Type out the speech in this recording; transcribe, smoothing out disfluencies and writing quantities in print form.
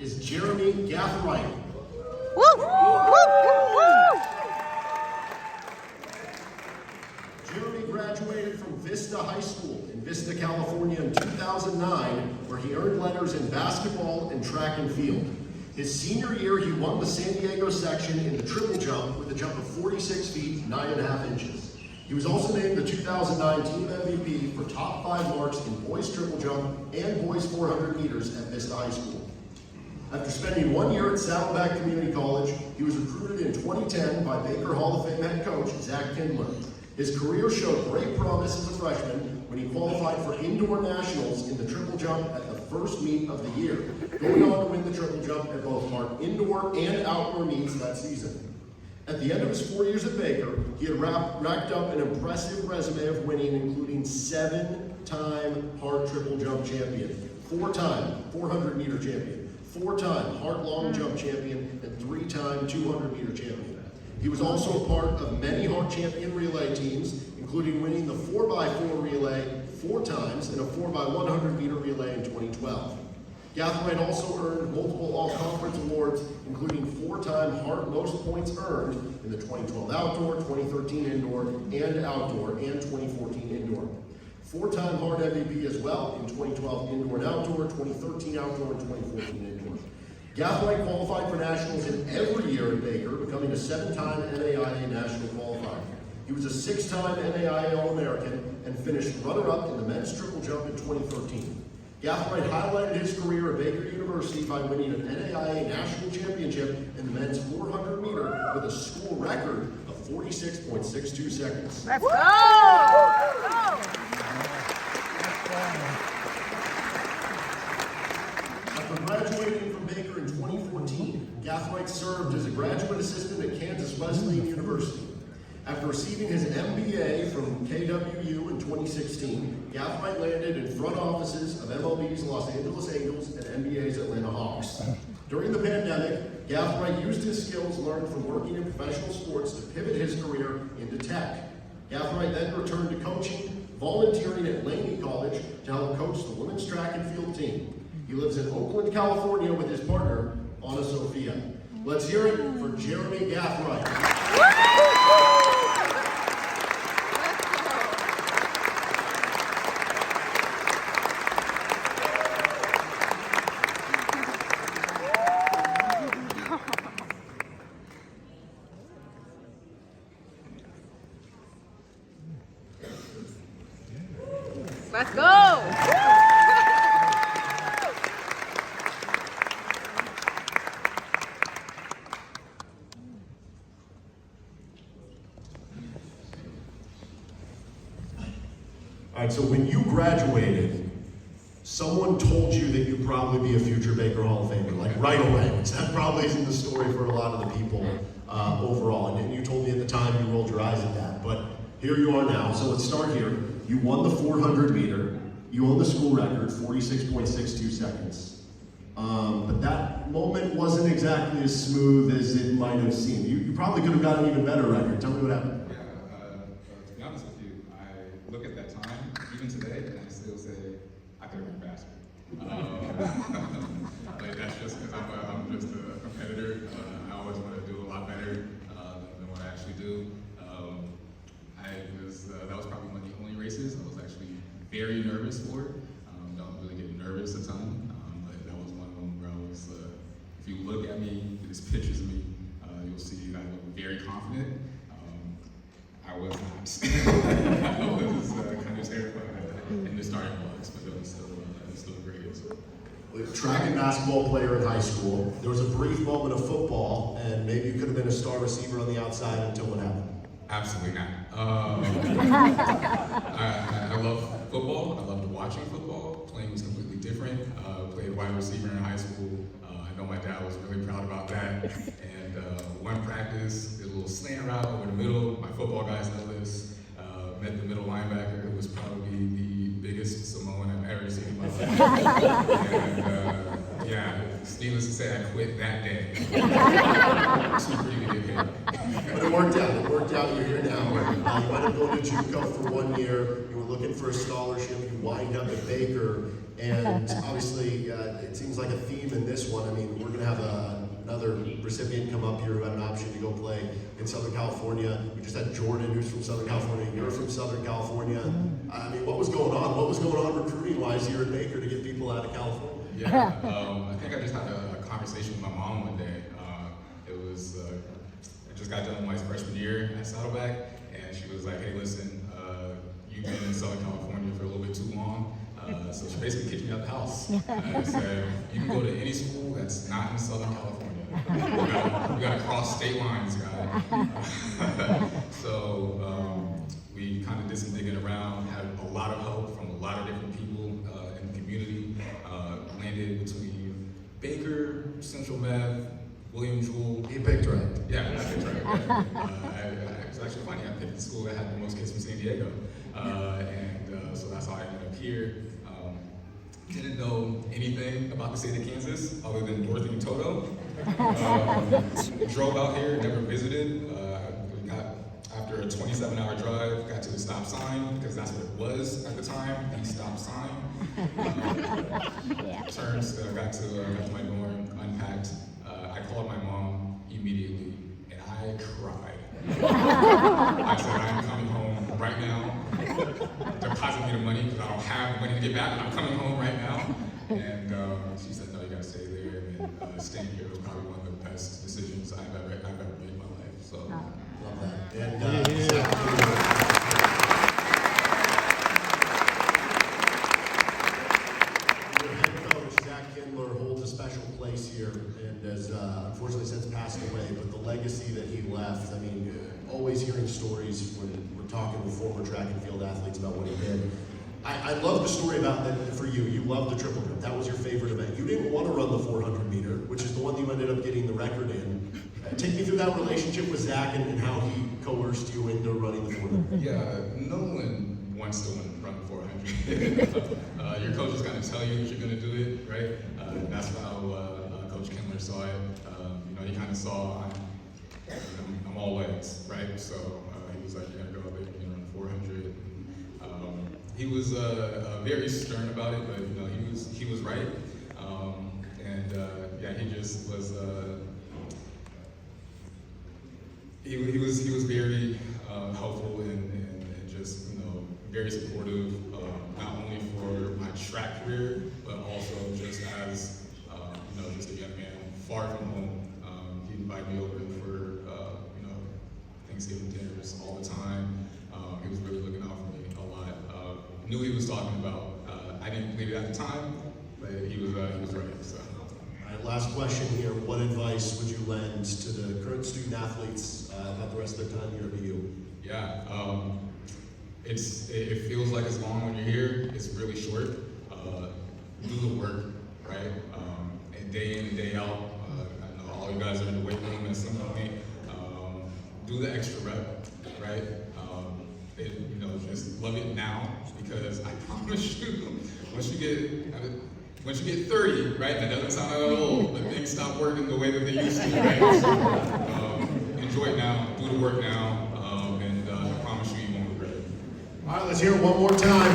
is Jeremy Gathright. Woo! Woo! Woo! Jeremy graduated from Vista High School in Vista, California in 2009, where he earned letters in basketball and track and field. His senior year, he won the San Diego section in the triple jump with a jump of 46 feet, 9.5 inches. He was also named the 2009 team MVP for top 5 marks in boys triple jump and boys 400 meters at Vista High School. After spending 1 year at Saddleback Community College, he was recruited in 2010 by Baker Hall of Fame head coach Zach Kindler. His career showed great promise as a freshman when he qualified for indoor nationals in the triple jump at the first meet of the year, going on to win the triple jump at both our indoor and outdoor meets that season. At the end of his 4 years at Baker, he had racked up an impressive resume of winning, including 7-time hard triple jump champion, 4-time 400 meter champion, 4-time hard long jump champion, and 3-time 200 meter champion. He was also a part of many hard champion relay teams, including winning the 4x4 relay 4 times and a 4x100 meter relay in 2012. Gathright also earned multiple all-conference awards, including 4-time hard most points earned in the 2012 outdoor, 2013 indoor, and outdoor, and 2014 indoor. 4-time hard MVP as well in 2012 indoor and outdoor, 2013 outdoor, and 2014 indoor. Gathright qualified for nationals in every year at Baker, becoming a 7-time NAIA national qualifier. He was a 6-time NAIA All-American and finished runner-up in the men's triple jump in 2013. Gathright highlighted his career at Baker University by winning an NAIA national championship in the men's 400 meter with a school record of 46.62 seconds. Let's go! After graduating from Baker in 2014, Gathright served as a graduate assistant at Kansas Wesleyan University. After receiving his MBA from KWU in 2016, Gathright landed in front offices of MLB's Los Angeles Angels and NBA's Atlanta Hawks. During the pandemic, Gathright used his skills learned from working in professional sports to pivot his career into tech. Gathright then returned to coaching, volunteering at Laney College to help coach the women's track and field team. He lives in Oakland, California with his partner, Anna Sophia. Let's hear it for Jeremy Gathright. Let's go! All right, so when you graduated, someone told you that you'd probably be a future Baker Hall of Famer, like right away, which that probably isn't the story for a lot of the people overall. And you told me at the time you rolled your eyes at that, but here you are now. So let's start here. You won the 400 meter. You own the school record, 46.62 seconds. But that moment wasn't exactly as smooth as it might have seemed. You probably could have gotten an even better record. Tell me what happened. To be honest with you, I look at that time, even today, and I still say, I could have been faster. Like that's just because I'm just a competitor. I always want to do a lot better than what I actually do. That was probably one of the only races I was actually very nervous for. Don't really get nervous a ton, but that was one of them where I was, if you look at me, there's pictures of me, you'll see that I look very confident. I was not. I was kind of terrified in the starting blocks, but it was still great. So. Track and basketball player in high school. There was a brief moment of football, and maybe you could have been a star receiver on the outside until what happened? Absolutely not. I love football. I loved watching football. Playing was completely different. Played wide receiver in high school. I know my dad was really proud about that. And one practice, did a little slant route over the middle. My football guys know this. Met the middle linebacker, who was probably the biggest Samoan I've ever seen in my life. And yeah, needless to say, I quit that day. Super easy to get paid. But it worked out. It worked out. You're here now. You might have gone to JUCO for 1 year. You were looking for a scholarship. You wind up at Baker. And obviously, it seems like a theme in this one. I mean, we're going to have another recipient come up here who had an option to go play in Southern California. We just had Jordan, who's from Southern California. You're from Southern California. I mean, what was going on? What was going on recruiting-wise here at Baker to get people out of California? Yeah, I think I just had a conversation with my mom one day. I just got done with my freshman year at Saddleback, and she was like, hey, listen, you've been in Southern California for a little bit too long. So she basically kicked me out the house. And said, you can go to any school that's not in Southern California. You gotta cross state lines, guy. So we kind of did some digging around, had a lot of help from a lot of different people in the community. Landed between Baker, Central Math, William Jewell. You picked right. Yeah, I picked right. It was actually funny. I picked the school that had the most kids from San Diego. So that's how I ended up here. Didn't know anything about the state of Kansas other than Dorothy and Toto. Drove out here, never visited. We got, after a 27-hour drive, got to the stop sign, because that's what it was at the time, the stop sign. Turns, got to my dorm, unpacked. I called my mom immediately, and I cried. I said, I'm coming home right now. Deposit me the money, because I don't have the money to get back, but I'm coming home right now. And she said, no, you gotta stay there. And staying here was probably one of the best decisions I've ever made in my life. So, love that. And your head coach, Zach Kindler, holds a special place here, and has unfortunately since passed away, but the legacy that he left, I mean, always hearing stories when we're talking with former track and field athletes about what he did. I love the story about that for you. You loved the triple jump. That was your favorite event. You didn't want to run the 400 meter, which is the one that you ended up getting the record in. Take me through that relationship with Zach and how he coerced you into running the 400. Yeah, no one wants to run 400. Your coach is going to tell you that you're going to do it, right? That's how Coach Kindler saw it. He kind of saw I'm all legs, right? So he was like, you got to go out there and run 400. He was very stern about it, but he was right. He just was. He was very helpful and just very supportive, not only for my track career, but also just as just a young man far from home. He invited me over for Thanksgiving dinners all the time. He was really looking out for me a lot. Knew what he was talking about. I didn't believe it at the time, but he was right. So. All right, last question here. What advice would you lend to the current student athletes about the rest of their time here at BU? Yeah, it feels like it's long when you're here. It's really short. Do the work, right? And day in and day out. I know all you guys are in the weight room at some point. Do the extra rep, right? Just love it now, because I promise you, once you get 30, right? That doesn't sound that old, but things stop working the way that they used to, right? So, enjoy it now, do the work now, and I promise you, you won't regret it. All right, let's hear it one more time.